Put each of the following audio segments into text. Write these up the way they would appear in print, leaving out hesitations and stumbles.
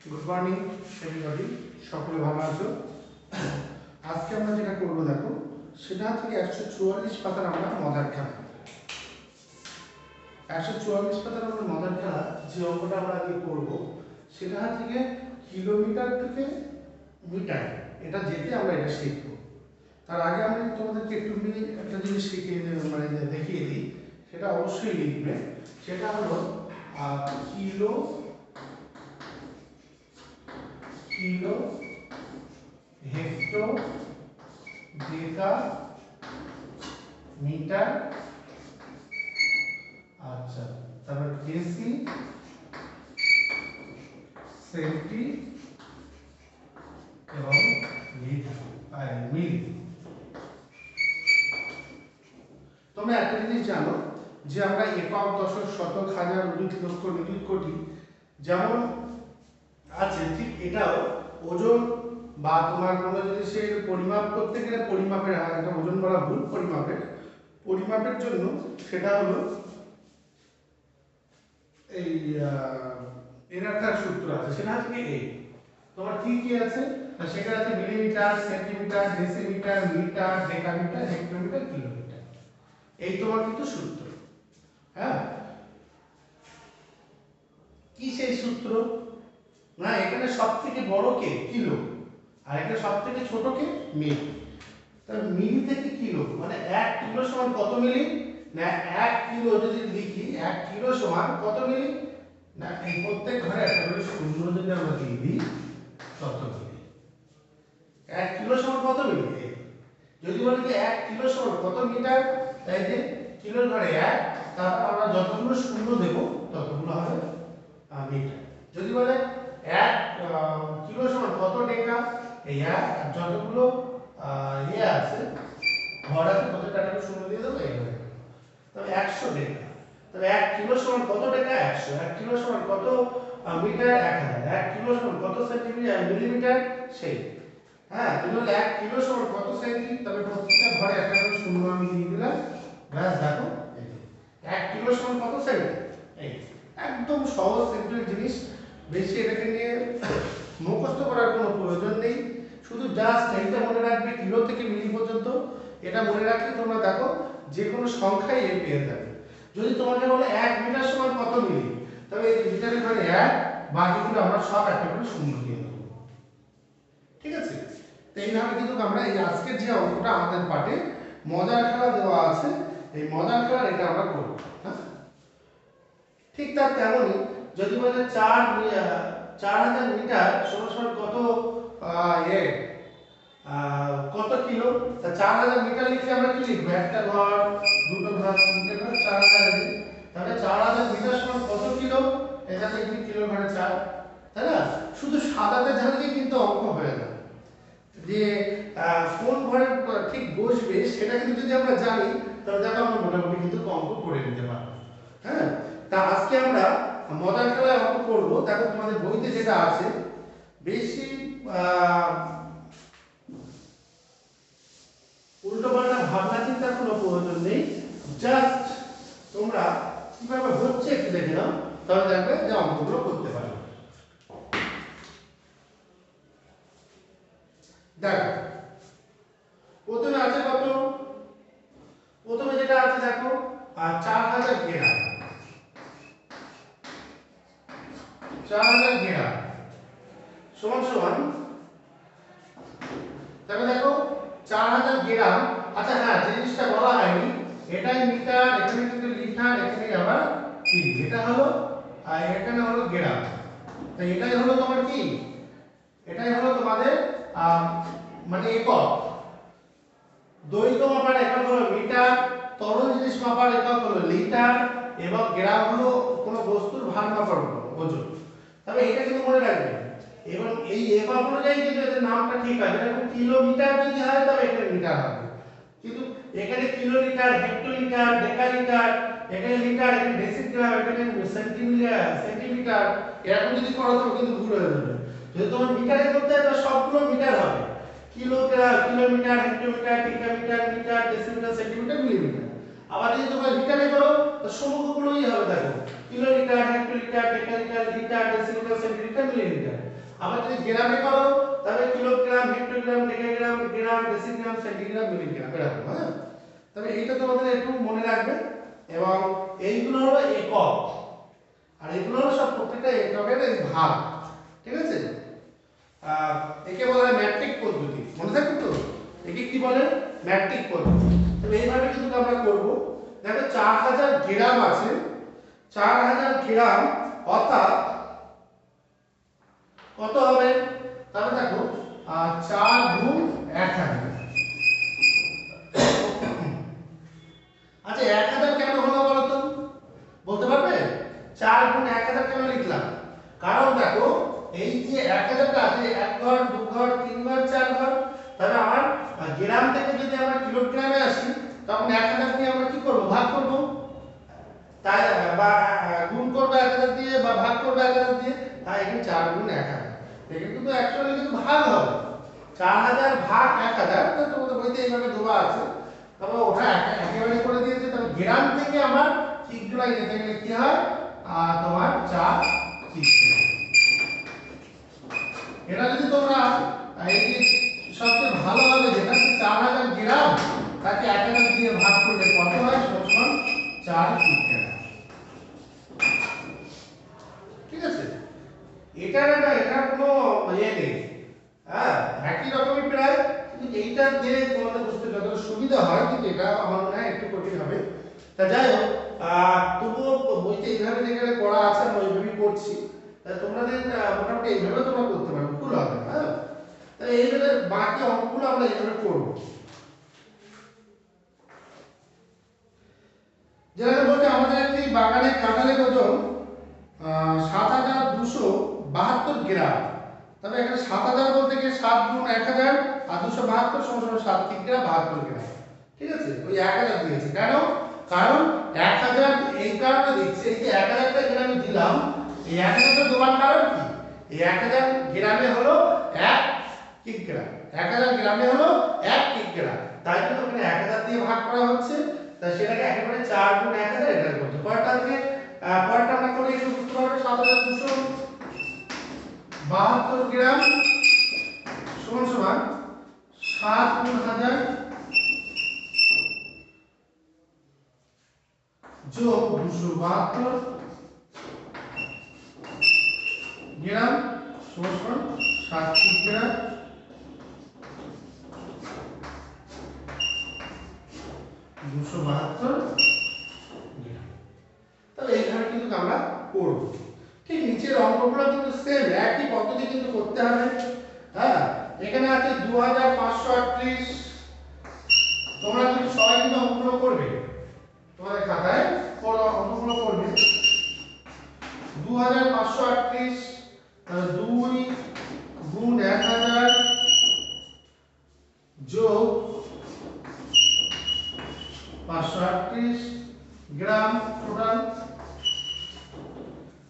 Good morning everybody, সকলে ভালো আছো? আজকে আমরা যেটা করবো দেখো, সেটা হচ্ছে 144 পাতার আমরা মজার খেলা। 144 পাতার আমরা মজার খেলা যে অঙ্কটা আমরা আজকে করবো সেটা হচ্ছে কিলোমিটার থেকে মিটার, এটা যেতে আমরা এটা শিখবো। তার আগে আমি তোমাদেরকে একটু একটা জিনিস শিখিয়ে মানে দেখিয়ে দিই, সেটা অবশ্যই লিখবে। সেটা হলো kilo kilo hecto deca metre, আচ্ছা, তারপর ডেসি সেন্টি এবং মিলি। তোমরা একটা জিনিস জানো যে আমরা একক, দশক, শতক, হাজার, অযুত, লক্ষ, নিযুত, কোটি যেমন আছে, ঠিক এটাও ওজন বা তোমার কোনো জিনিসের পরিমাপ করতে গেলে পরিমাপের একটা ওজন বলা ভুল, পরিমাপের জন্য সেটা হলো এই এর একটা সূত্র আছে, সেটা হচ্ছে এই তোমার কি কি আছে, সেটা আছে millimetre, centimetre, decimetre, metre, decametre, hectometre, kilometre. এই তোমার কিন্তু সূত্র। হ্যাঁ, কি সেই সূত্র? না, এখানে সবথেকে বড় কে কিলো, আর এখানে সবথেকে ছোট কে মিলি। তাহলে মিলি থেকে কিলো মানে 1 কিলো সমান কত মিলি? না 1 কিলো যদি লিখি 1 কিলো সমান কত মিলি? না এই প্রত্যেক ঘরে একটা করে শূন্য যদি আমরা দিয়ে দিই তত মিলি। 1 কিলো সমান কত মিলি? যদি বলি যে 1 কিলো সমান কত মিটার, তাই যে কিলোর ঘরে 1, তারপর আমরা যতগুলো শূন্য দেব ততগুলো হবে মিটার। যদি বলে 1 কিলো সমান কত ডেকা, এই 1 যতগুলো আছে ঘর আছে প্রত্যেকটা একটা শূন্য দিয়ে দেবো, এইভাবে। তবে 100 ডেকা, তবে 1 কিলো সমান কত ডেকা? 100। 1 কিলো সমান কত মিটার? 1000। 1 কিলো সমান কত সেন্টিমিটার মিলিমিটার? সেই। হ্যাঁ, যদি বলে 1 কিলো সমান কত সেন্টি, তবে প্রত্যেকটা ঘরে একটা করে শূন্য আমি দিয়ে দিলাম। ব্যাস, দেখো এই 1 কিলো সমান কত সেন্টি। এই একদম সহজ সিম্পল জিনিস, বেশি এটাকে নিয়ে মুখস্থ করার কোনো প্রয়োজন নেই। শুধু জাস্ট এইটা মনে রাখবে, কিলো থেকে মিলি পর্যন্ত এটা মনে রাখলে তোমরা দেখো যে কোনো সংখ্যাই এর পেয়ে যাবে। যদি তোমাকে বলে 1 মিটার সমান কত মিলি, তবে এই মিটারের ঘরে 1, বাকিগুলো আমরা সব একটা করে শূন্য দিয়ে দেবো। ঠিক আছে? তো এইভাবে কিন্তু আমরা এই আজকের যে অঙ্কটা আমাদের পাঠে মজার খেলা দেওয়া আছে, এই মজার খেলা এটা আমরা করব। হ্যাঁ, ঠিক তার তেমনই যদি বলে 4000 মিটার সমান কত কত কিলো, তা 4000 মিটার লিখলে আমরা কি লিখবো? একটা ঘর, দুটো ঘর, তিনটে ঘর, 4000। তাহলে 4000 মিটার সমান কত কিলো? এটা লিখি কিলো ঘরে 4, তাই না? শুধু সাদাতে জানলেই কিন্তু অঙ্ক হয়ে যাবে। যে কোন ঘরে ঠিক বসবে সেটা কিন্তু যদি আমরা জানি, তাহলে দেখো আমরা মোটামুটি কিন্তু অঙ্ক করে নিতে পারবো। হ্যাঁ, তা আজকে আমরা মজার খেলায় অঙ্ক করব। দেখো তোমাদের বইতে যেটা আছে, বেশি উল্টো পাল্টা ভাবনা চিন্তার কোনো প্রয়োজন নেই। জাস্ট তোমরা কিভাবে হচ্ছে একটু দেখে নাও, তাহলে দেখবে যে অঙ্কগুলো করতে পারবে। দেখো প্রথমে আছে কত? প্রথমে যেটা আছে দেখো 4000 ঘেরা। 4000 ঘেরা সমান সমান, তাহলে দেখো 4000 গ্রাম। আচ্ছা হ্যাঁ, যে জিনিসটা বলা হয়নি, এটাই মিটার, এখানে কিন্তু লিটার, এখানে আবার কি, এটা হলো আর এখানে হলো গ্রাম। তাই এটাই হলো তোমার কি, এটাই হলো তোমাদের মানে একক। দৈর্ঘ্য মাপার একক হলো মিটার, তরল জিনিস মাপার একক হলো লিটার, এবং গ্রাম হলো কোনো বস্তুর ভার মাপার ওজন। তবে এটা কিন্তু মনে রাখবে, এবং এই একক অনুযায়ী কিন্তু এদের নামটা ঠিক আছে। যেরকম কিলোমিটার যদি হয় তবে এখানে মিটার হবে, কিন্তু এখানে কিলোমিটার, হেক্টোলিটার, ডেকালিটার, এখানে লিটার, এখানে ডেসিগ্রাম, এখানে সেন্টিমিটার, এরকম যদি করো তবে কিন্তু ভুল হয়ে যাবে। যদি তোমার মিটারে করতে হয় তাহলে সবগুলো মিটার হবে, kilometre, hectometre, decametre, metre, decimetre, centimetre, millimetre. আবার যদি তোমরা লিটারে করো তো সমগ্রগুলোই হবে, দেখো kilometre, hectolitre, decalitre, litre, decimetre, centimetre, millimetre. আবার যদি গ্রামে করো তাহলে kilogram, hectogram, decagram, gram, decigram, centigram, milligram এরকম। হ্যাঁ, তবে এইটা তোমাদের একটু মনে রাখবে। এবং এইগুলো হলো একক, আর এগুলো হলো সব প্রত্যেকটা এককের এই ভাগ। ঠিক আছে? একে বলা হয় ম্যাট্রিক পদ্ধতি, মনে থাকবে তো? একে কি বলে? ম্যাট্রিক পদ্ধতি। তবে এইভাবে কিন্তু আমরা করব। দেখো 4000 গ্রাম আছে, 4000 গ্রাম অর্থাৎ কত হবে? তাহলে দেখো 4 গুণ 1000। আচ্ছা 1000 কেন হলো বলো তো? বলতে পারবে? 4 গুণ 1000 কেন লিখলাম? কারণ দেখো এই যে 1000 টা আছে, 1 ঘর 2 ঘর 3 ঘর 4 ঘর, তাহলে আমার গ্রাম থেকে যদি আমরা কিলোগ্রামে আসি তখন 1000 দিয়ে আমরা কি করব? ভাগ করব। তাই বা গুণ করব 1000 দিয়ে বা ভাগ করব 1000 দিয়ে। তাই এখানে 4 গুণ 1000, এখানে কিন্তু অ্যাকচুয়ালি কিন্তু ভাগ হবে। 4000 ভাগ 1000, তো তোমাদের বইতে এইভাবে দেওয়া আছে। তবে ওটা একেবারে করে দিয়েছে। তবে গ্রাম থেকে আমার কিগ্রা যেতে গেলে কি হয়? তোমার 4 কিগ্রা। এটা যদি তোমরা এই যে সবচেয়ে ভালো হবে যেটা 4000 গ্রাম তাকে 1000 দিয়ে ভাগ করলে কত হয়? সমান 4 কিগ্রা। ঠিক আছে? এটা না, এটা কোনো ইয়ে নেই। হ্যাঁ, একই রকমই প্রায়, কিন্তু এইটা যে তোমাদের বুঝতে যতটা সুবিধা হয়, কিন্তু এটা আমার মনে হয় একটু কঠিন হবে। তা যাই হোক, তবুও বইতে এইভাবে যেখানে করা আছে আমি ওইভাবেই করছি। তা তোমাদের মোটামুটি এইভাবে তোমরা করতে পারো, ভুল হবে না। হ্যাঁ, তাই এইভাবে বাকি অঙ্কগুলো আমরা এইভাবে করবো। যেটা বলতে আমাদের একটি বাগানের কাঁঠালের ওজন 7272 গ্রাম। তবে এখানে 7000 বলতে গিয়ে 7 গুণ 1000 আর 272 সমান 7 কিগ্রা 72 গ্রাম। ঠিক আছে? ওই 1000 দিয়েছে কেন? কারণ 1000 এই কারণে দিচ্ছে, এই যে 1000 টা গ্রামে দিলাম, এই 1000 টা দেওয়ার কারণ কি? এই 1000 গ্রামে হলো 1 কিগ্রা, 1000 গ্রামে হলো 1 কিগ্রা, তাই জন্য ওখানে 1000 দিয়ে ভাগ করা হচ্ছে। তাই সেটাকে একেবারে 4 গুণ 1000 এটা করতে। পরেরটা থেকে পরেরটা আমরা করে একটু বুঝতে পারবো। 7272 গ্রাম সমান সমান 7 গুণ 1000 যোগ 272 গ্রাম সমান সমান 7 কিগ্রা। তাহলে এইভাবে কিন্তু আমরা করব। ঠিক নিচের অঙ্কগুলো কিন্তু সেম একই পদ্ধতি কিন্তু করতে হবে। হ্যাঁ, এখানে আছে 2538। তোমরা কিন্তু সবাই কিন্তু অঙ্কগুলো করবে, তোমাদের খাতায় অঙ্কগুলো করবে। 2538 2 গুণ 1000 যোগ 538 গ্রাম টোটাল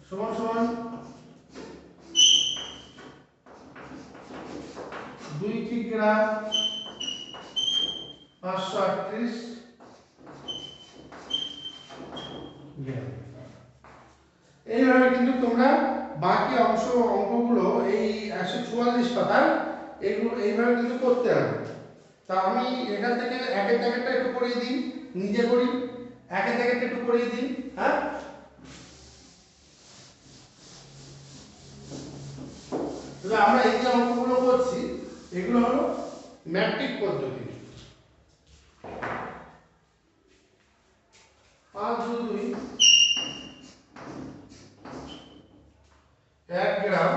সমান সমান 2 কিগ্রা 538 গ্রাম। এইভাবে কিন্তু তোমরা বাকি অঙ্কগুলো এই 144 পাতার এগুলো এইভাবে কিন্তু করতে হবে। তা আমি এখান থেকে একের দাগেরটা একটু করিয়ে দিই, নিজে করি, একের দাগেরটা একটু করিয়ে দিই। হ্যাঁ, তবে আমরা এই যে অঙ্কগুলো করছি এগুলো হলো ম্যাট্রিক পদ্ধতি। 5 যোগ 2 1 গ্রাম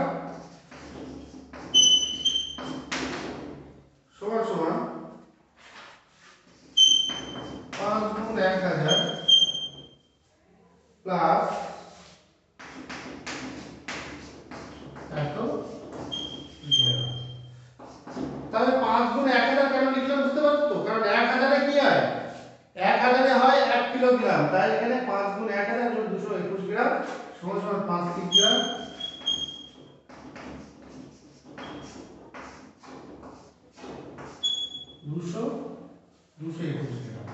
সমান সমান 5 গুণ 1000 প্লাস এত গ্রাম। তাহলে 5 গুণ 1000 কেন লিখলাম বুঝতে পারছো তো? কারণ 1000 এ কি হয়? 1000 এ হয় 1 কিলোগ্রাম, তাই এখানে 5 গুণ 1000 যোগ 221 গ্রাম সমান সমান 5 কিগ্রা। 221 গ্রাম।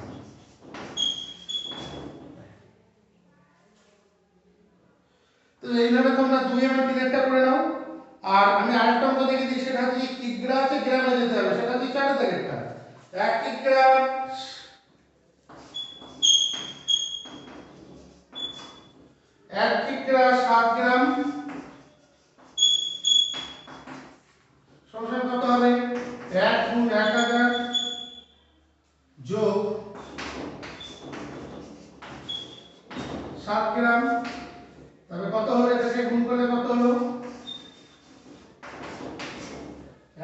তো এইভাবে তোমরা 2 এবং 3 একটা করে নাও। আর আমি আরেকটা অঙ্ক দেখে দিই, সেটা হচ্ছে কিগ্রা আছে, গ্রামে যেতে হবে, সেটা হচ্ছে 4 দাগেরটা। 1 কিগ্রা 1 কিগ্রা 7 গ্রাম সমান কত হবে? 1 গুণ 1000 যোগ 7 গ্রাম, তবে কত হলো? এটাকে গুণ করলে কত হলো?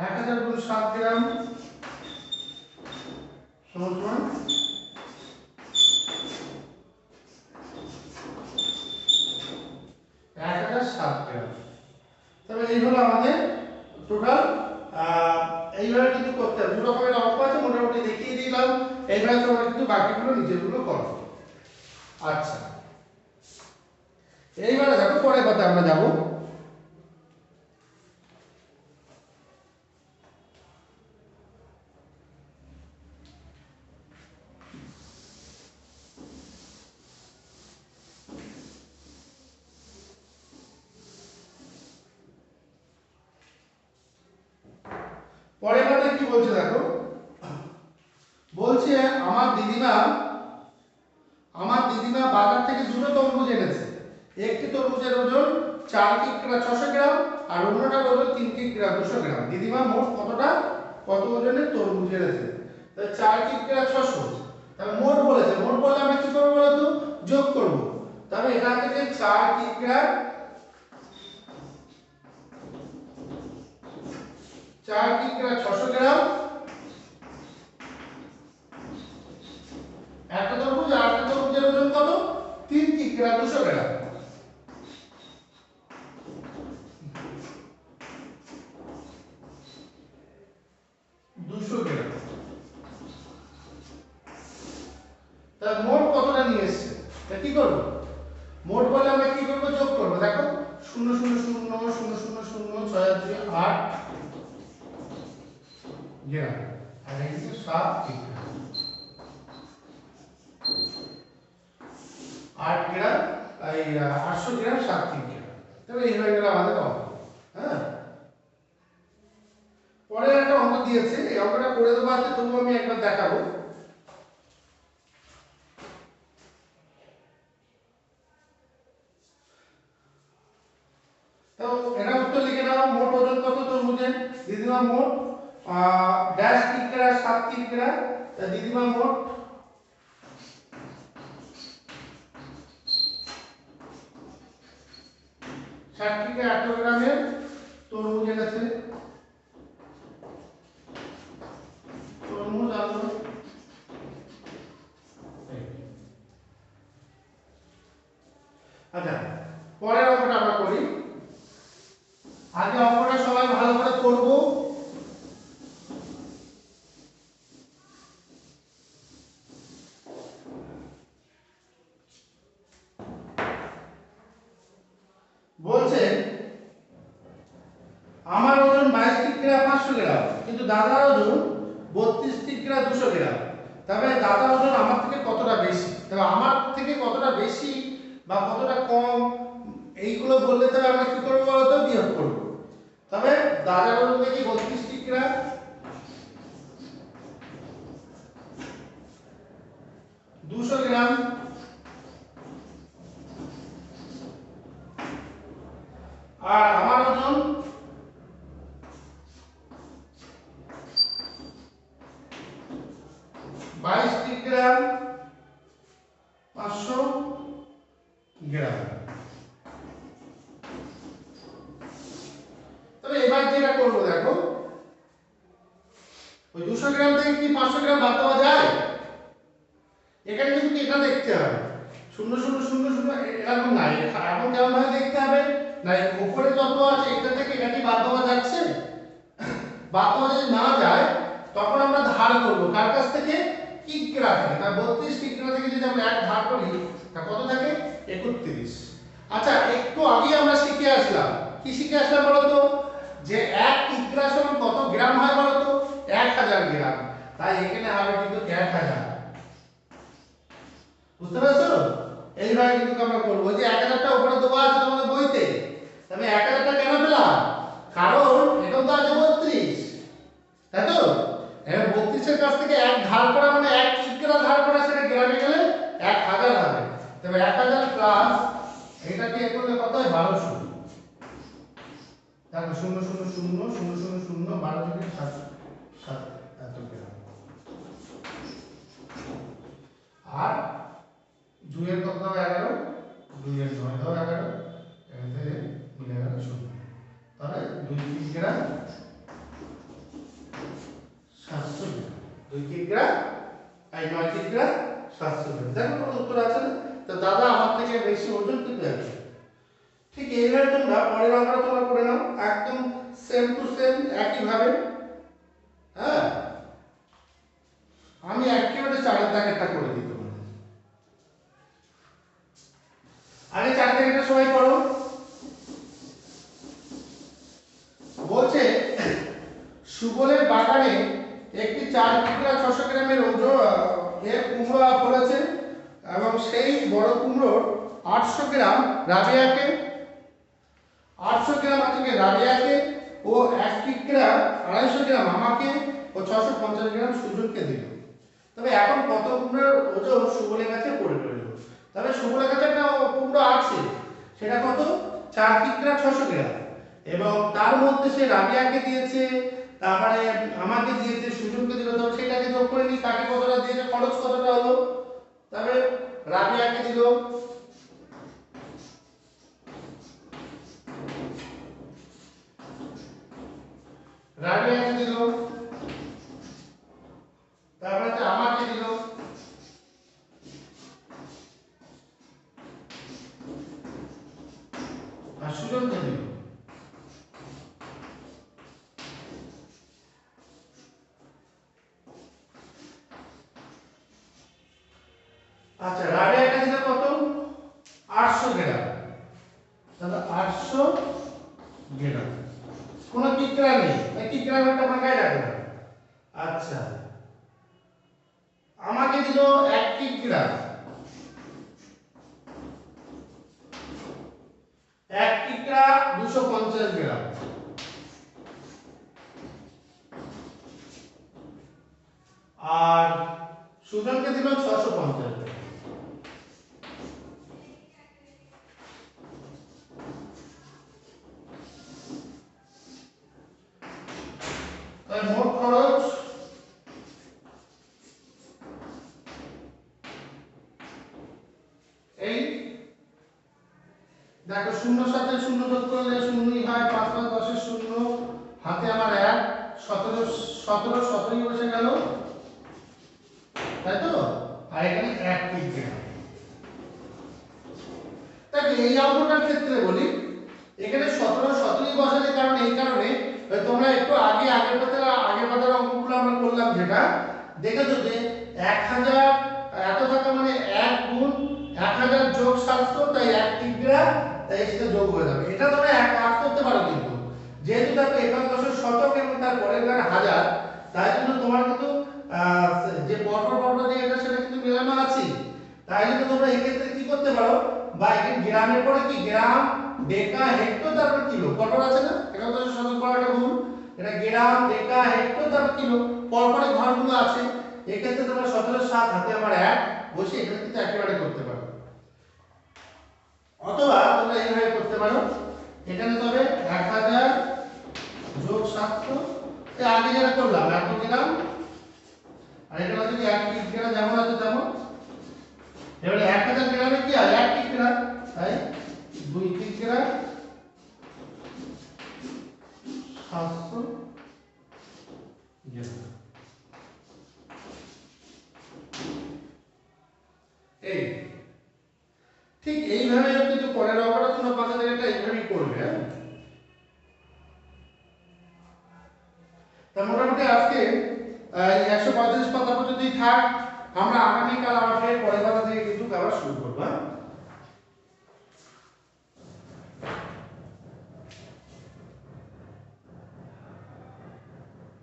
1000 গুণ 7 গ্রাম সমান সমান 1007 গ্রাম। তবে এই হলো আমাদের টোটাল। এইভাবে কিন্তু করতে হবে, দু রকমের অঙ্ক আছে, মোটামুটি দেখিয়ে দিলাম। এইভাবে তোমরা কিন্তু বাকিগুলো নিজেরগুলো করো। আচ্ছা, এইবারে দেখো পরের কথা আমরা যাব। পরের কথা কি বলছে দেখো, বলছে আমার দিদিমা বাজার থেকে দুটো তরমুজ এনেছে। একটি তরমুজের ওজন 4 কিগ্রা 600 গ্রাম আর অন্যটার ওজন 3 কিগ্রা 200 গ্রাম। দিদিমা মোট কত ওজনের তরমুজ এনেছে? তাহলে 4 কিগ্রা 600, তাহলে মোট বলেছে। মোট বললে আমরা কি করব বলো তো? যোগ করব। তবে এখান থেকে 4 কিগ্রা 600 গ্রাম একটা তরমুজ, আর একটা তরমুজের ওজন কত? 3 কিগ্রা 200 গ্রাম। 200 গ্রাম। তাহলে মোট কতটা নিয়ে এসেছে? তা কি করব? মোট বলে আমরা কি করব? যোগ করব। দেখো 0 0 0 0 0 0 0 6 2 8 গ্রাম, আর এই যে 7 কিগ্রা 8 গ্রাম, এই 800 গ্রাম 7 কিগ্রা। তবে এই হয়ে গেল আমাদের অঙ্ক। হ্যাঁ, পরে একটা অঙ্ক দিয়েছে, এই অঙ্কটা করে দেবো আছে, তবু আমি একবার দেখাবো। তো এটা উত্তর লিখে নাও। মোট ওজন কত তরমুজের? দিদিমা মোট ড্যাশ কিগ্রা 7 কিগ্রা, তা দিদিমা মোট 60 থেকে 8 গ্রামের তরমুজ এনেছে। তরমুজ আনলো। আচ্ছা, পরের অঙ্কটা আমরা করি। আগে অঙ্কটা সবাই ভালো করে করব। বলছে আমার ওজন 22 কিগ্রা 500 গ্রাম, কিন্তু দাদার ওজন 32 কিগ্রা 200 গ্রাম। তবে দাদার ওজন আমার থেকে কতটা বেশি? তবে আমার থেকে কতটা বেশি বা কতটা কম, এইগুলো বললে তবে আমরা কি করব বলো তো? বিয়োগ করব। তবে দাদার ওজন দেখি 32 কিগ্রা 200 গ্রাম, আর আমার ওজন 22 কিগ্রা 500 গ্রাম। তবে এবার যেটা করব দেখো, ওই 200 গ্রাম থেকে কি 500 গ্রাম বাদ দেওয়া যায়? এখানে কিন্তু এটা দেখতে হবে 0 0 0 0 এরকম না। এখন কেমন ভাবে দেখতে হবে না, উপরে যত আছে এটা থেকে এটা কি বাদ দেওয়া যাচ্ছে? বাদ দেওয়া যদি না যায়, তখন আমরা ধার করব। কার কাছ থেকে? কিগ্রা থেকে। তা 32 কিগ্রা থেকে যদি আমরা এক ধার করি, তা কত থাকে? 31। আচ্ছা, একটু আগে আমরা শিখে আসলাম, কি শিখে আসলাম বলো তো? যে 1 কিগ্রা সমান কত গ্রাম হয় বলো তো? 1000 গ্রাম। তাই এখানে হবে কিন্তু 1000। বুঝতে পারছো? এইভাবে কিন্তু আমরা করব। যে 1000টা উপরে দেওয়া আছে তোমাদের বইতে, আমি 1000টা কেন পেলাম? কারণ এটা তো আছে 32, তাই তো? এবার 32-এর কাছ থেকে 1 ধার করা মানে 1 কিগ্রা ধার করা, সেটা গ্রামে গেলে 1000 হবে। তবে 1000 প্লাস এটাকে এ করলে কত হয়? 1200। দেখো 0 0 0 0 0 0 12 থেকে 7 7 এত গ্রাম। আর 2 এর কত দাও? 11, 2 এর 9 দাও 11, এতে মিলে গেল 0। তাহলে 2 কিগ্রা 700 গ্রাম, 2 কিগ্রা আর 9 কিগ্রা 700 গ্রাম। দেখো কোনো উত্তর আছে না? তো দাদা আমার থেকে বেশি ওজন কিন্তু আছে। ঠিক এইভাবে তোমরা পরের অঙ্কটা তোমরা করে নাও, একদম সেম টু সেম একই ভাবে। হ্যাঁ, আমি একেবারে 4-এর দাগেরটা করে দিই তোমাদের। আগে 4 দাগেরটা সবাই করো। বলছে সুবলের বাগানে একটি 4 কিগ্রা 600 গ্রামের ওজন এর কুমড়ো ফলেছে এবং সেই বড় কুমড়োর 800 গ্রাম রাবিয়াকে, 800 গ্রাম আছে রাবিয়াকে ও 1 কিগ্রা 250 গ্রাম আমাকে ও 650 গ্রাম সুজনকে দিল। তবে এখন কত কুমড়োর ওজন সুবলের কাছে পড়ে রইল? তবে সুবলের কাছে একটা কুমড়ো আছে, সেটা কত? 4 কিগ্রা 600 গ্রাম, এবং তার মধ্যে সে রাবিয়াকে দিয়েছে, তারপরে আমাকে দিয়েছে, সুজনকে দিল। তবে সেটাকে যোগ করে নিই, তাকে কতটা দিয়েছে, খরচ কতটা হলো। তবে রাবিয়াকে দিল তারপরে আমাকে দিল, আর সুজনকে দিল। আচ্ছা, রাবিয়াকে দিল কত? 800 গ্রাম। তাহলে 800 গ্রাম, কোনো কিগ্রা নেই, এই কিগ্রাম একটা ভাঙায় রাখলাম। আচ্ছা, আমাকে দিল 1 কিগ্রা, 1 কিগ্রা 250 গ্রাম, আর সুজনকে দিল 650 গ্রাম। তাই মোট খরচ এই, দেখো 0 সাথে 0 যোগ করলে 0ই হয়, 5 5 10 এর 0, হাতে আমার 1, 17 17 17ই বসে গেল, তাই তো? আর এখানে 1 কিগ্রা। তাই এই অঙ্কটার ক্ষেত্রে বলি, এখানে 17 17ই বসালে, কারণ এই কারণে তোমরা একটু আগের পাতার অঙ্কগুলো আমরা করলাম, যেটা দেখেছো যে 1000 এত টাকা মানে 1 গুণ 1000 যোগ 700, তাই 1 কিগ্রা, তাই সেটা যোগ হয়ে যাবে। এটা তোমরা এক কাজ করতে পারো, কিন্তু যেহেতু দেখো একাদশের শতক এবং তার পরের গান হাজার, তাই জন্য তোমার কিন্তু যে পরপর যে এটা সেটা কিন্তু মেলানো আছে। তাই জন্য তোমরা এক্ষেত্রে কি করতে পারো, বা এখানে গ্রামের পরে কি গ্রাম, ডেকা, হেক্টর, তারপর কিলো পরপর আছে না, একাদশের শতক পড়াটা ভুল। এটা গ্রাম, ডেকা, হেক্টর, তারপর কিলো পরপরে ঘরগুলো আছে। এক্ষেত্রে তোমরা 17 7 হাতে আমার 1 বসে এখানে কিন্তু একেবারে করতে পারো, অথবা তোমরা এইভাবে করতে পারো। এখানে তবে 1000 যোগ 700, এই আগে যেটা করলাম 1 গ্রাম, আর এখানে যদি 1 কিগ্রা যেমন আছে তেমন। এবারে 1000 গ্রামে কি হয়? 1 কিগ্রা, তাই 2 কিগ্রা 700 গ্রাম। এই ঠিক এইভাবে কিন্তু পরের অঙ্কটা তোমরা 5000 এটা এইভাবেই করবে। হ্যাঁ, তা মোটামুটি আজকে 135 পাতা পর্যন্তই থাক। আমরা আগামীকাল আবার পরের পাতা থেকে কিন্তু আবার শুরু করবো। হ্যাঁ।